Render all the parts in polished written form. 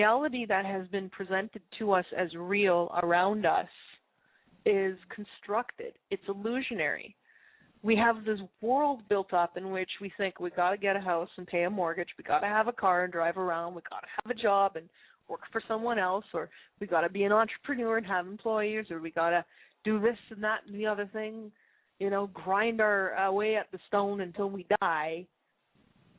reality that has been presented to us as real around us is constructed. It's illusionary. We have this world built up in which we think we got to get a house and pay a mortgage, we got to have a car and drive around, we got to have a job and work for someone else, or we got to be an entrepreneur and have employees, or we got to do this and that and the other thing, grind our way at the stone until we die.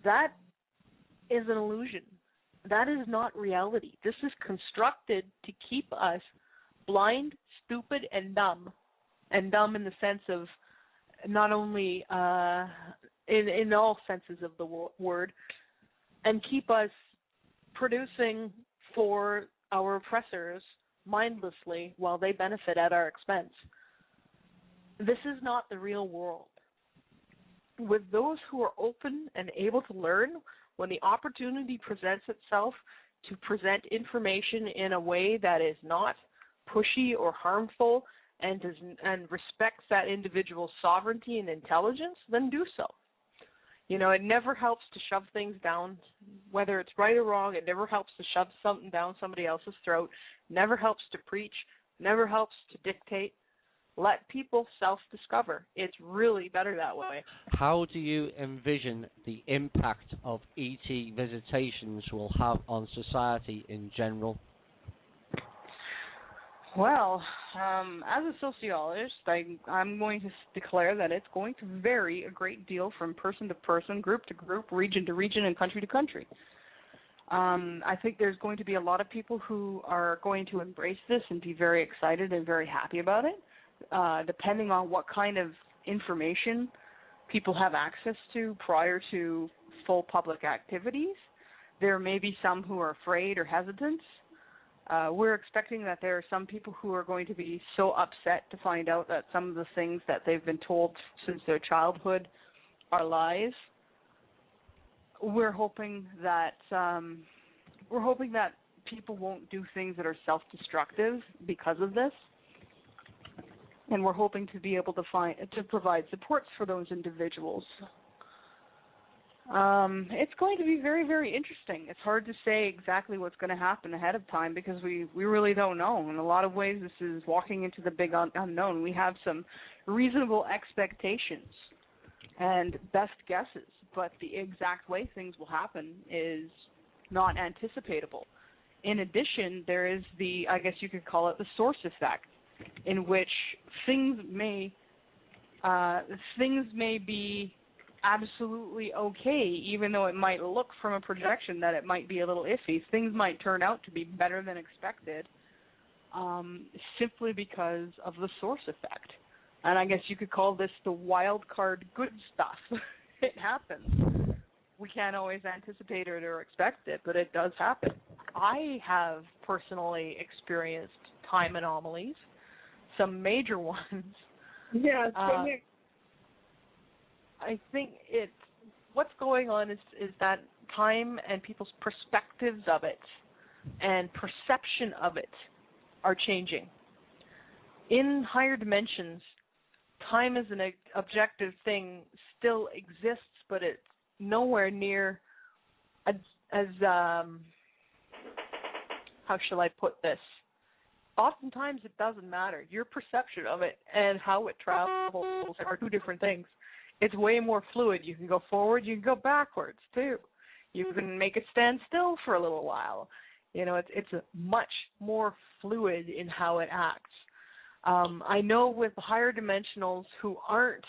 That is an illusion. That is not reality. This is constructed to keep us blind, stupid, and dumb. And dumb in the sense of not only in all senses of the word, and keep us producing for our oppressors mindlessly while they benefit at our expense. This is not the real world. With those who are open and able to learn, when the opportunity presents itself to present information in a way that is not pushy or harmful and respects that individual's sovereignty and intelligence, then do so. It never helps to shove things down, whether it's right or wrong. It never helps to shove something down somebody else's throat. Never helps to preach. Never helps to dictate. Let people self-discover. It's really better that way. How do you envision the impact of ET visitations will have on society in general? Well, as a sociologist, I'm going to declare that it's going to vary a great deal from person to person, group to group, region to region, and country to country. I think there's going to be a lot of people who are going to embrace this and be very excited and very happy about it, depending on what kind of information people have access to prior to full public activities. There may be some who are afraid or hesitant. We're expecting that there are some people who are going to be so upset to find out that some of the things that they've been told since their childhood are lies. We're hoping that people won't do things that are self-destructive because of this, and we're hoping to be able to provide supports for those individuals. It's going to be very, very interesting. It's hard to say exactly what's going to happen ahead of time because we really don't know. In a lot of ways, this is walking into the big unknown. We have some reasonable expectations and best guesses, but the exact way things will happen is not anticipatable. In addition, there is I guess you could call it the source effect, in which things may be absolutely okay, even though it might look from a projection that it might be a little iffy. Things might turn out to be better than expected, simply because of the source effect. And I guess you could call this the wild card good stuff. It happens. We can't always anticipate it or expect it, but it does happen. I have personally experienced time anomalies, some major ones. Yeah, I think what's going on is that time and people's perspectives of it and perception of it are changing. In higher dimensions, time as an objective thing still exists, but it's nowhere near as how shall I put this? Oftentimes it doesn't matter. Your perception of it and how it travels are two different things. It's way more fluid. You can go forward, you can go backwards too. You can make it stand still for a little while. It's much more fluid in how it acts. I know with higher dimensionals who aren't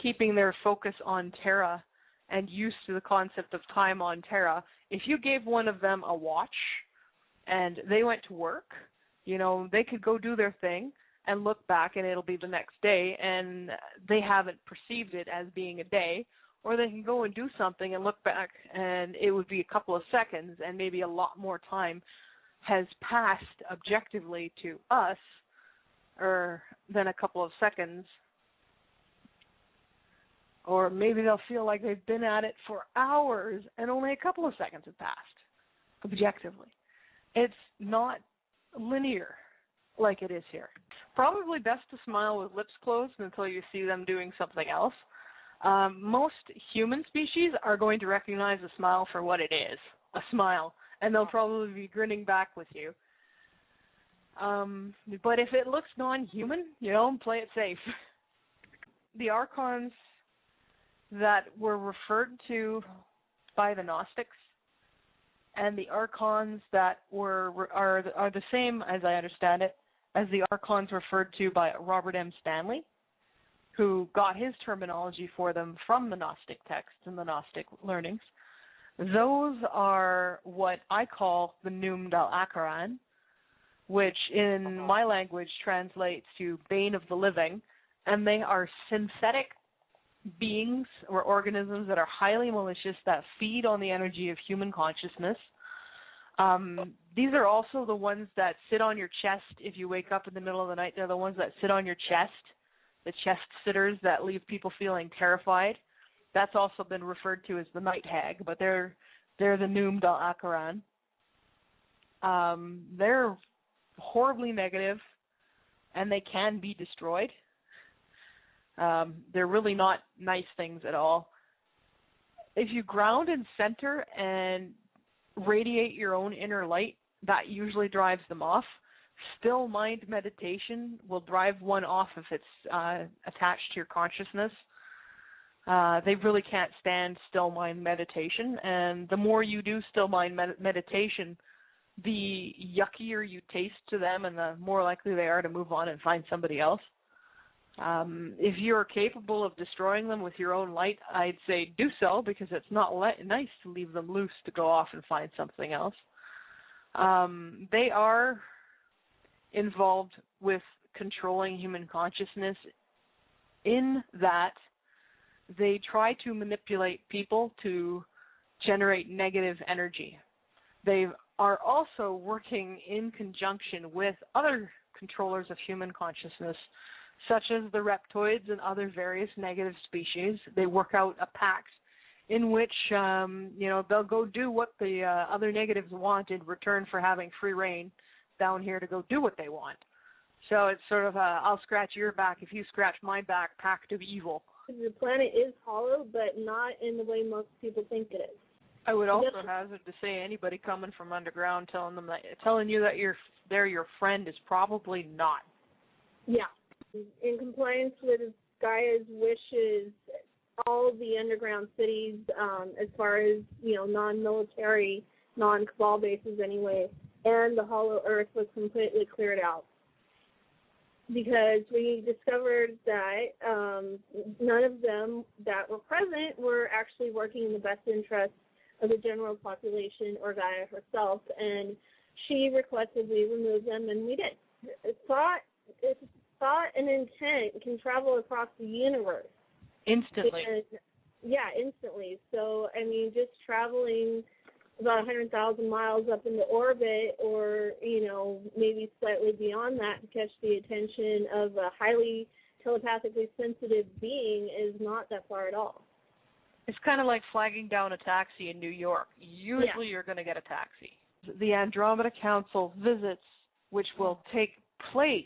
keeping their focus on Terra and used to the concept of time on Terra, if you gave one of them a watch and they went to work, they could go do their thing and look back and it'll be the next day and they haven't perceived it as being a day, or they can go and do something and look back and it would be a couple of seconds and maybe a lot more time has passed objectively to us than a couple of seconds. Or maybe they'll feel like they've been at it for hours and only a couple of seconds have passed, objectively. It's not linear like it is here. Probably best to smile with lips closed until you see them doing something else. Most human species are going to recognize a smile for what it is, a smile, and they'll probably be grinning back with you. But if it looks non-human, play it safe. The archons that were referred to by the Gnostics and the archons that are the same, as I understand it, as the archons referred to by Robert M. Stanley, who got his terminology for them from the Gnostic texts and the Gnostic learnings. Those are what I call the Noum Dal Akaran, which in my language translates to bane of the living, and they are synthetic beings or organisms that are highly malicious that feed on the energy of human consciousness. These are also the ones that sit on your chest if you wake up in the middle of the night. They're the ones that sit on your chest, the chest sitters that leave people feeling terrified. That's also been referred to as the night hag, but they're the Noum Dal Akaran. They're horribly negative, and they can be destroyed. They're really not nice things at all. If you ground and center and radiate your own inner light, that usually drives them off. Still mind meditation will drive one off if it's attached to your consciousness. They really can't stand still mind meditation, and the more you do still mind meditation, the yuckier you taste to them and the more likely they are to move on and find somebody else. If you're capable of destroying them with your own light, I'd say do so, because it's not nice to leave them loose to go off and find something else. They are involved with controlling human consciousness in that they try to manipulate people to generate negative energy. They are also working in conjunction with other controllers of human consciousness, such as the reptoids and other various negative species. They work out a pact in which, they'll go do what the other negatives want in return for having free reign down here to go do what they want. So it's sort of a I'll scratch your back if you scratch my back pact of evil. The planet is hollow, but not in the way most people think it is. I would also hazard to say anybody coming from underground telling you that they're your friend is probably not. Yeah. In compliance with Gaia's wishes, all the underground cities, as far as, non-military, non-cabal bases anyway, and the hollow earth was completely cleared out. Because we discovered that none of them that were present were actually working in the best interest of the general population or Gaia herself, and she requested we remove them, and we did. Thought and intent can travel across the universe. Instantly. Instantly. So, just traveling about 100,000 miles up into orbit or, maybe slightly beyond that to catch the attention of a highly telepathically sensitive being is not that far at all. It's kind of like flagging down a taxi in New York. Usually you're going to get a taxi. The Andromeda Council visits, which will take place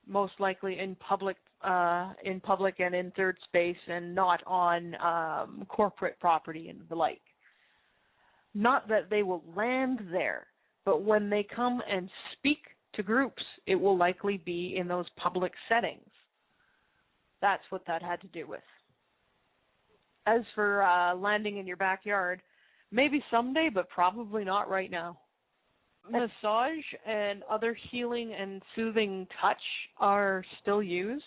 most likely in public and in third space and not on corporate property and the like. Not that they will land there, but when they come and speak to groups, it will likely be in those public settings. That's what that had to do with. As for landing in your backyard, maybe someday, but probably not right now. Massage and other healing and soothing touch are still used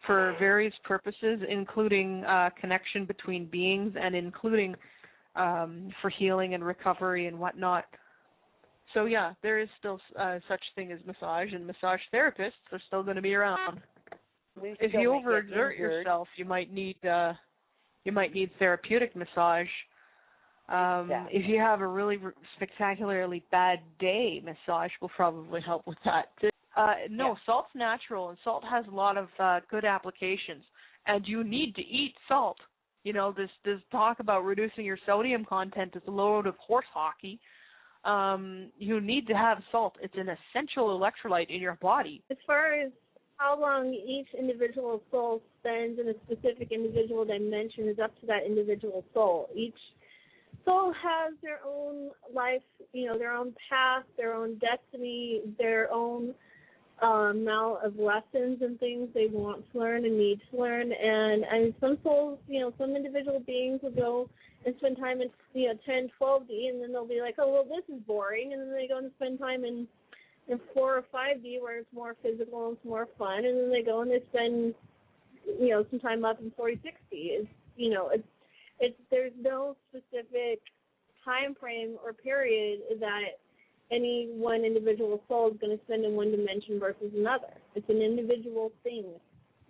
for various purposes, including connection between beings and including for healing and recovery and whatnot. So, yeah, there is still such thing as massage, and massage therapists are still going to be around. If you overexert yourself, you might need therapeutic massage. If you have a really spectacularly bad day, massage will probably help with that. Salt's natural, and salt has a lot of good applications. And you need to eat salt. This talk about reducing your sodium content is a load of horse hockey. You need to have salt. It's an essential electrolyte in your body. As far as how long each individual soul spends in a specific individual dimension is up to that individual soul. Each soul has their own life, their own path, their own destiny, their own amount of lessons and things they want to learn and need to learn. And some souls, some individual beings will go and spend time in 10, 12D, and then they'll be like, oh, well, this is boring, and then they go and spend time in 4 or 5D where it's more physical and it's more fun, and then they go and they spend some time up in 4060. There's no specific time frame or period that any one individual soul is going to spend in one dimension versus another. It's an individual thing.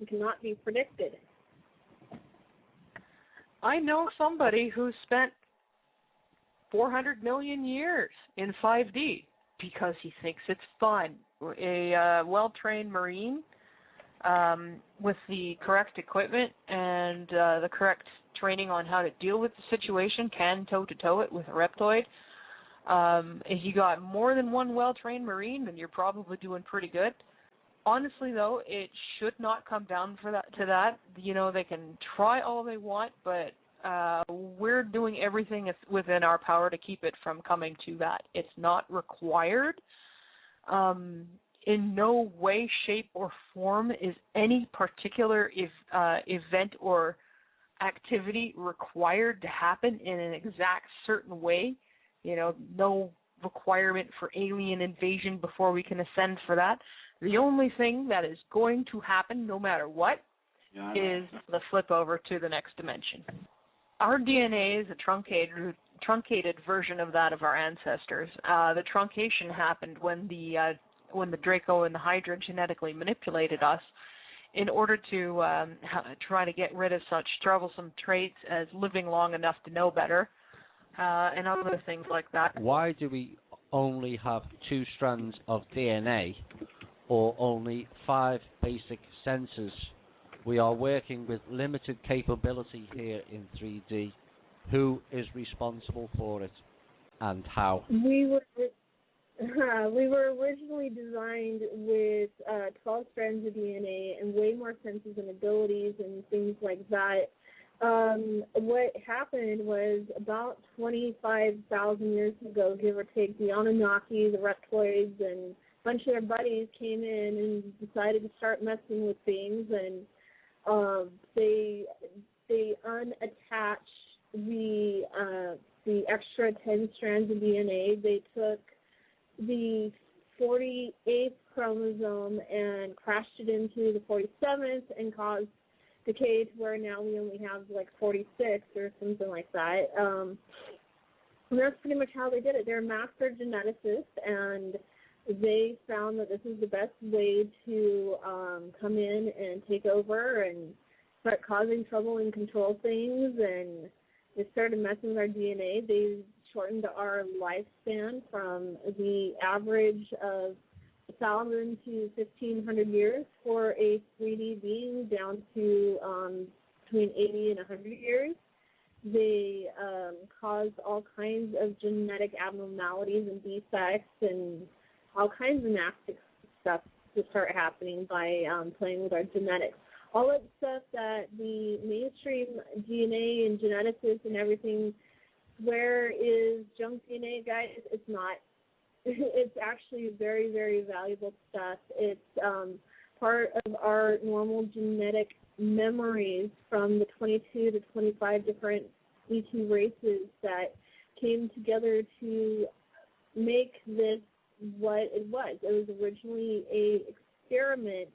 It cannot be predicted. I know somebody who spent 400 million years in 5D because he thinks it's fun. A well-trained Marine with the correct equipment and the correct training on how to deal with the situation can toe-to-toe it with a reptoid. If you got more than one well-trained Marine, then you're probably doing pretty good. Honestly, though, it should not come down to that. They can try all they want, but we're doing everything within our power to keep it from coming to that. It's not required. In no way, shape, or form is any particular event or activity required to happen in an exact certain way. No requirement for alien invasion before we can ascend for that. The only thing that is going to happen, no matter what, is the flip over to the next dimension. Our DNA is a truncated version of that of our ancestors. The truncation happened when the Draco and the Hydra genetically manipulated us in order to try to get rid of such troublesome traits as living long enough to know better, and other things like that. Why do we only have 2 strands of DNA or only 5 basic senses? We are working with limited capability here in 3D. Who is responsible for it and how? We were originally designed with 12 strands of DNA and way more senses and abilities and things like that. What happened was about 25,000 years ago, give or take, the Anunnaki, the reptoids, and a bunch of their buddies came in and decided to start messing with things, and they unattached the extra 10 strands of DNA. They took the 48th chromosome and crashed it into the 47th and caused decay to where now we only have like 46 or something like that. And that's pretty much how they did it. They're master geneticists, and they found that this is the best way to come in and take over and start causing trouble and control things, and they started messing with our DNA. They shortened our lifespan from the average of 1,000 to 1,500 years for a 3D being down to between 80 and 100 years. They caused all kinds of genetic abnormalities and defects and all kinds of nasty stuff to start happening by playing with our genetics. All that stuff that the mainstream DNA and geneticists and everything swear is junk DNA, guys, it's not. It's actually very, very valuable stuff. It's part of our normal genetic memories from the 22 to 25 different ET races that came together to make this what it was. It was originally an experiment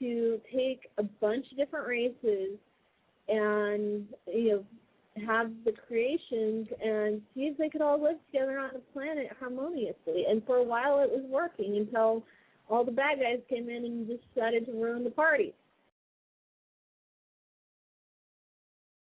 to take a bunch of different races and, have the creations and see if they could all live together on the planet harmoniously. And for a while it was working until all the bad guys came in and decided to ruin the party.